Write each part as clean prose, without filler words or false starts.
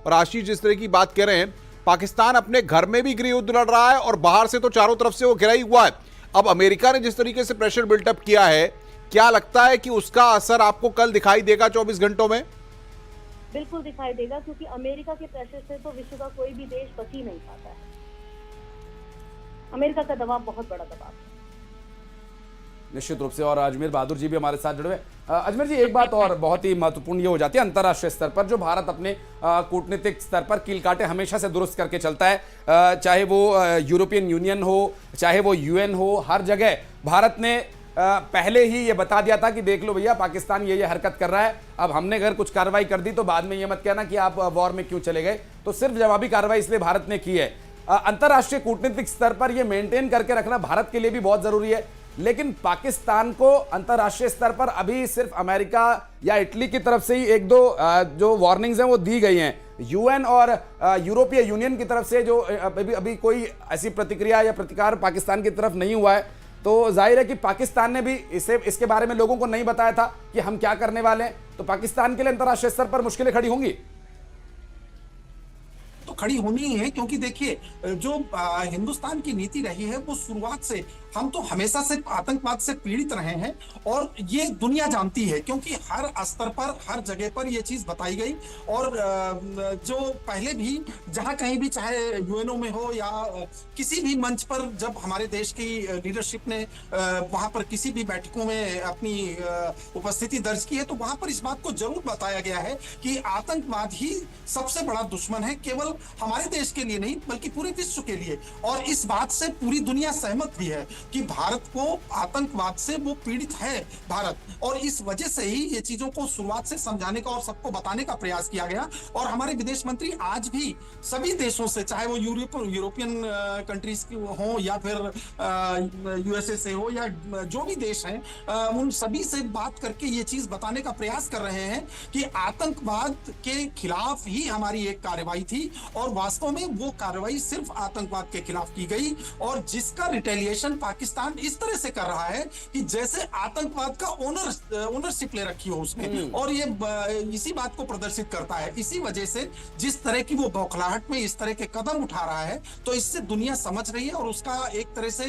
और आशीष जिस तरह की बात कह रहे हैं, पाकिस्तान अपने घर में भी गृह युद्ध लड़ रहा है और बाहर से तो चारों तरफ से वो घिरा ही हुआ है। अब अमेरिका ने जिस तरीके से प्रेशर बिल्टअप किया है, क्या लगता है कि उसका असर आपको कल दिखाई देगा 24 घंटों में? बिल्कुल दिखाई देगा, क्योंकि अमेरिका के प्रेशर से तो विश्व का कोई भी देश बच ही नहीं पाता है। अमेरिका का दबाव बहुत बड़ा दबाव है निश्चित रूप से। और अजमेर बहादुर जी भी हमारे साथ जुड़े हुए। अजमेर जी, एक बात और बहुत ही महत्वपूर्ण ये हो जाती है, अंतर्राष्ट्रीय स्तर पर जो भारत अपने कूटनीतिक स्तर पर कील काटे हमेशा से दुरुस्त करके चलता है, चाहे वो यूरोपियन यूनियन हो, चाहे वो यूएन हो, हर जगह भारत ने पहले ही ये बता दिया था कि देख लो भैया, पाकिस्तान ये हरकत कर रहा है, अब हमने अगर कुछ कार्रवाई कर दी तो बाद में ये मत कहना कि आप वॉर में क्यों चले गए। तो सिर्फ जवाबी कार्रवाई इसलिए भारत ने की है। अंतर्राष्ट्रीय कूटनीतिक स्तर पर यह मेंटेन करके रखना भारत के लिए भी बहुत जरूरी है, लेकिन पाकिस्तान को अंतर्राष्ट्रीय स्तर पर अभी सिर्फ अमेरिका या इटली की तरफ से ही एक दो जो वार्निंग्स हैं वो दी गई हैं। यूएन और यूरोपीय यूनियन की तरफ से जो अभी कोई ऐसी प्रतिक्रिया या प्रतिकार पाकिस्तान की तरफ नहीं हुआ है, तो जाहिर है कि पाकिस्तान ने भी इसके बारे में लोगों को नहीं बताया था कि हम क्या करने वाले हैं। तो पाकिस्तान के लिए अंतर्राष्ट्रीय स्तर पर मुश्किलें खड़ी होंगी, तो खड़ी होनी ही है, क्योंकि देखिए जो हिंदुस्तान की नीति रही है वो शुरुआत से, हम तो हमेशा से आतंकवाद से पीड़ित रहे हैं और ये दुनिया जानती है, क्योंकि हर स्तर पर हर जगह पर ये चीज बताई गई। और जो पहले भी जहां कहीं भी, चाहे यूएनओ में हो या किसी भी मंच पर, जब हमारे देश की लीडरशिप ने वहां पर किसी भी बैठकों में अपनी उपस्थिति दर्ज की है, तो वहां पर इस बात को जरूर बताया गया है कि आतंकवाद ही सबसे बड़ा दुश्मन है, केवल हमारे देश के लिए नहीं बल्कि पूरे विश्व के लिए। और इस बात से पूरी दुनिया सहमत भी है कि भारत को आतंकवाद से वो पीड़ित है भारत, और इस वजह से ही ये चीजों को शुरुआत से समझाने का और सबको बताने का प्रयास किया गया। और हमारे विदेश मंत्री आज भी सभी देशों से, चाहे वो यूरोपियन कंट्रीज हो या फिर यूएसए से हो या जो भी देश हैं, उन सभी से बात करके ये चीज बताने का प्रयास कर रहे हैं कि आतंकवाद के खिलाफ ही हमारी एक कार्रवाई थी, और वास्तव में वो कार्रवाई सिर्फ आतंकवाद के खिलाफ की गई, और जिसका रिटेलिएशन पाकिस्तान इस तरह से कर रहा है कि जैसे आतंकवाद का ओनरशिप ले रखी हो उसने, और ये इसी बात को प्रदर्शित करता है। इसी वजह से जिस तरह की वो बौखलाहट में इस तरह के कदम उठा रहा है, तो इससे दुनिया समझ रही है और उसका एक तरह से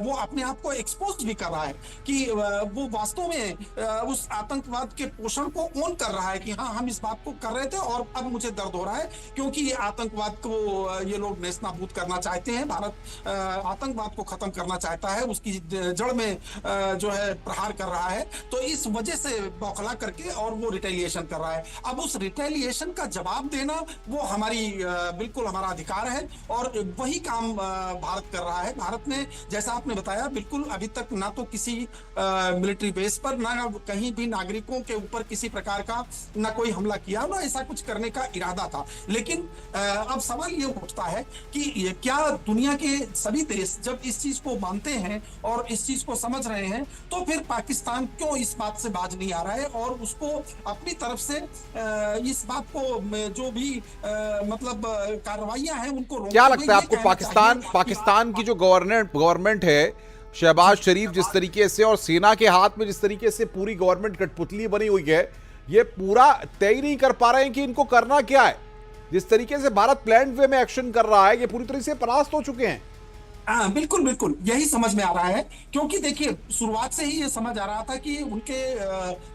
वो अपने आप को एक्सपोज भी कर रहा है कि वो वास्तव में उस आतंकवाद के पोषण को ओन कर रहा है कि हाँ, हम इस बात को कर रहे थे और अब मुझे दर्द हो रहा है, क्योंकि ये आतंकवाद को ये लोग नेस्तनाबूद करना चाहते हैं। भारत आतंकवाद को खत्म करना चाहता है, उसकी जड़ में जो है प्रहार कर रहा है, तो इस वजह से बौखला करके और वो रिटेलिएशन कर रहा है। अब उस रिटेलिएशन का जवाब देना वो हमारी बिल्कुल हमारा अधिकार है, और वही काम भारत कर रहा है। भारत ने, जैसा आपने बताया, बिल्कुल अभी तक ना तो किसी मिलिट्री बेस पर, ना कहीं भी नागरिकों के ऊपर किसी प्रकार का ना कोई हमला किया, ना ऐसा कुछ करने का इरादा था। लेकिन अब सवाल ये उठता है कि क्या दुनिया के सभी देश जब इस चीज को मानते हैं और इस चीज को समझ रहे हैं, तो फिर पाकिस्तान क्यों इस बात से बाज नहीं आ रहा है और उसको अपनी तरफ से इस बात को जो भी मतलब कार्रवाइयां हैं उनको क्या लगता है आपको, पाकिस्तान की जो गवर्नमेंट है, शहबाज शरीफ जिस तरीके से और सेना के हाथ में जिस तरीके से पूरी गवर्नमेंट कठपुतली बनी हुई है, ये पूरा तय नहीं कर पा रहे हैं कि इनको करना क्या है? जिस तरीके से भारत प्लान्ड वे में एक्शन कर रहा है, ये पूरी तरह से परास्त हो चुके हैं। हाँ, बिल्कुल बिल्कुल यही समझ में आ रहा है, क्योंकि देखिए शुरुआत से ही ये समझ आ रहा था कि उनके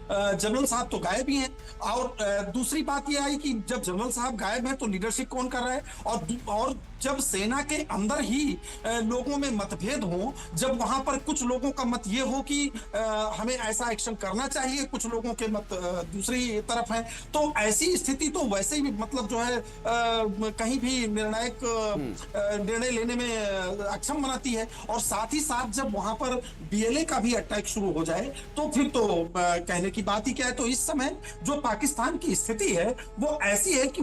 जनरल साहब तो गायब ही हैं, और दूसरी बात ये आई कि जब जनरल साहब गायब हैं तो लीडरशिप कौन कर रहा है, और जब सेना के अंदर ही लोगों में मतभेद हो, जब वहां पर कुछ लोगों का मत ये हो कि हमें ऐसा एक्शन करना चाहिए, कुछ लोगों के मत दूसरी तरफ है, तो ऐसी स्थिति तो वैसे ही मतलब जो है कहीं भी निर्णायक निर्णय लेने में अक्षम बनाती है। और साथ ही साथ जब वहां पर बीएलए का भी अटैक शुरू हो जाए, तो फिर तो कहने की बात ही क्या है। तो इस समय जो पाकिस्तान की स्थिति है वो ऐसी है कि